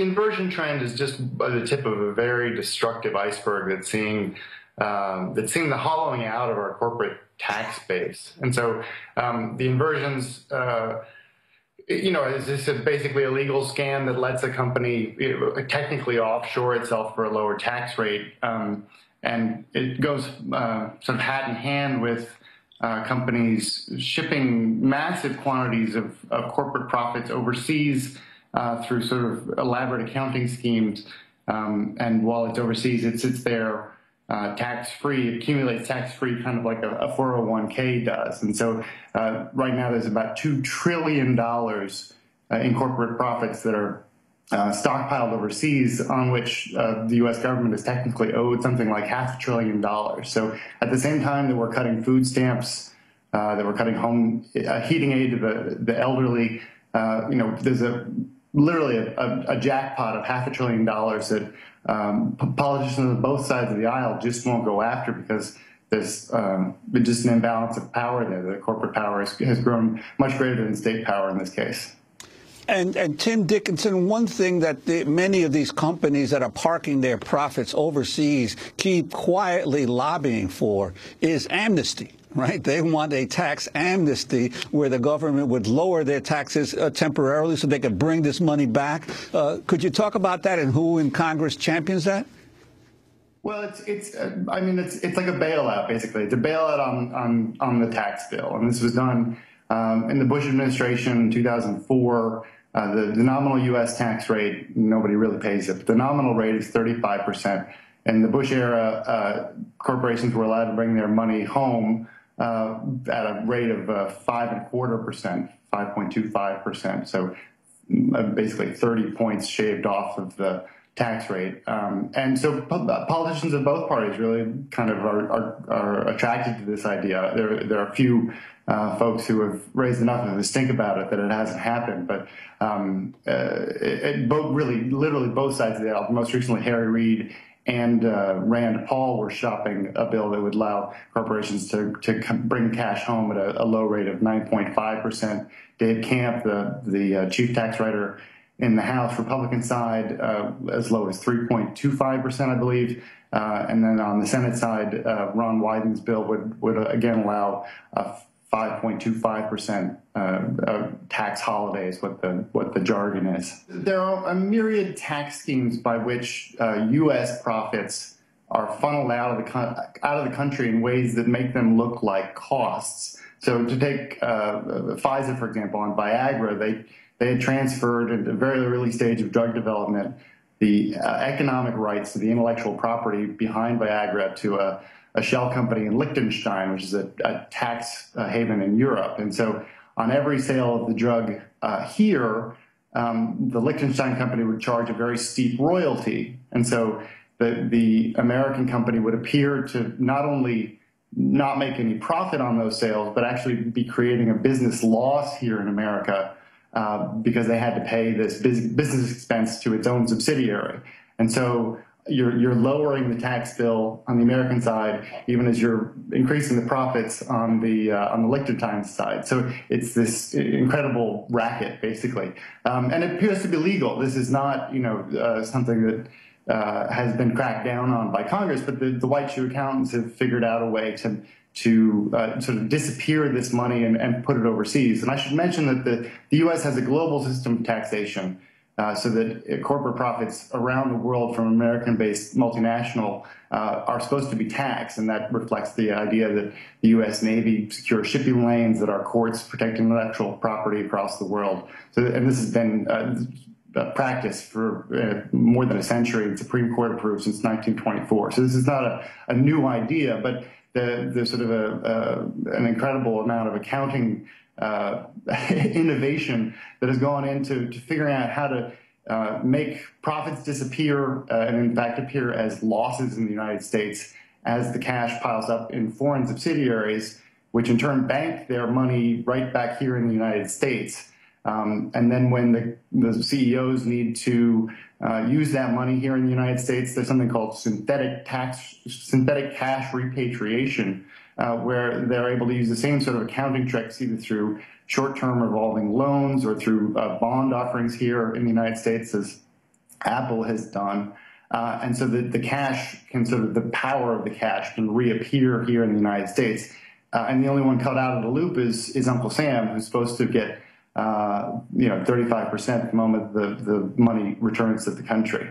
inversion trend is just the tip of a very destructive iceberg that's seeing the hollowing out of our corporate tax base. And so the inversions, is this basically a legal scam that lets a company technically offshore itself for a lower tax rate? And it goes sort of hat in hand with companies shipping massive quantities of corporate profits overseas through sort of elaborate accounting schemes. And while it's overseas, it sits there tax-free, accumulates tax-free, kind of like a 401k does. And so right now there's about $2 trillion in corporate profits that are stockpiled overseas, on which the U.S. government is technically owed something like $500 billion. So at the same time that we're cutting food stamps, that we're cutting home heating aid to the elderly, there's literally a jackpot of $500 billion that politicians on both sides of the aisle just won't go after, because there's just an imbalance of power there. The corporate power has grown much greater than state power in this case. And Tim Dickinson, one thing that many of these companies that are parking their profits overseas keep quietly lobbying for is amnesty, right? They want a tax amnesty where the government would lower their taxes temporarily so they could bring this money back. Could you talk about that and who in Congress champions that? Well, it's like a bailout, basically. It's a bailout on the tax bill. And this was done in the Bush administration in 2004. The nominal U.S. tax rate, nobody really pays it, but the nominal rate is 35%. In the Bush era, corporations were allowed to bring their money home at a rate of 5.25%, 5.25%. So basically 30 points shaved off of the tax rate. And so politicians of both parties really kind of are attracted to this idea. There are a few folks who have raised enough of a stink about it that it hasn't happened. But literally both sides of the aisle, most recently Harry Reid and Rand Paul, were shopping a bill that would allow corporations to bring cash home at a low rate of 9.5%. Dave Camp, the chief tax writer in the House Republican side, as low as 3.25%, I believe. And then on the Senate side, Ron Wyden's bill would again allow 5.25% tax holidays, what the jargon is. There are a myriad tax schemes by which U.S. profits are funneled out of the country in ways that make them look like costs. So to take Pfizer, for example, on Viagra, they had transferred at a very early stage of drug development the economic rights to the intellectual property behind Viagra to a shell company in Liechtenstein, which is a tax haven in Europe. And so on every sale of the drug here, the Liechtenstein company would charge a very steep royalty. And so the American company would appear to not only not make any profit on those sales, but actually be creating a business loss here in America because they had to pay this business expense to its own subsidiary. And so you're lowering the tax bill on the American side, even as you're increasing the profits on the Liechtenstein side. So it's this incredible racket, basically, and it appears to be legal. This is not, something that has been cracked down on by Congress, but the white shoe accountants have figured out a way to sort of disappear this money and put it overseas. And I should mention that the U.S. has a global system of taxation. So that corporate profits around the world from American-based multinational are supposed to be taxed, and that reflects the idea that the U.S. Navy secures shipping lanes, that our courts protect intellectual property across the world. So, and this has been practice for more than a century. The Supreme Court approved since 1924. So this is not a new idea, but there's sort of an incredible amount of accounting innovation that has gone into figuring out how to make profits disappear and in fact appear as losses in the United States as the cash piles up in foreign subsidiaries, which in turn bank their money right back here in the United States. And then when the CEOs need to use that money here in the United States, there's something called synthetic cash repatriation, where they're able to use the same sort of accounting tricks either through short-term revolving loans or through bond offerings here in the United States as Apple has done. And so the cash can sort of, the power of the cash can reappear here in the United States. And the only one cut out of the loop is Uncle Sam, who's supposed to get, 35% the moment the money returns to the country.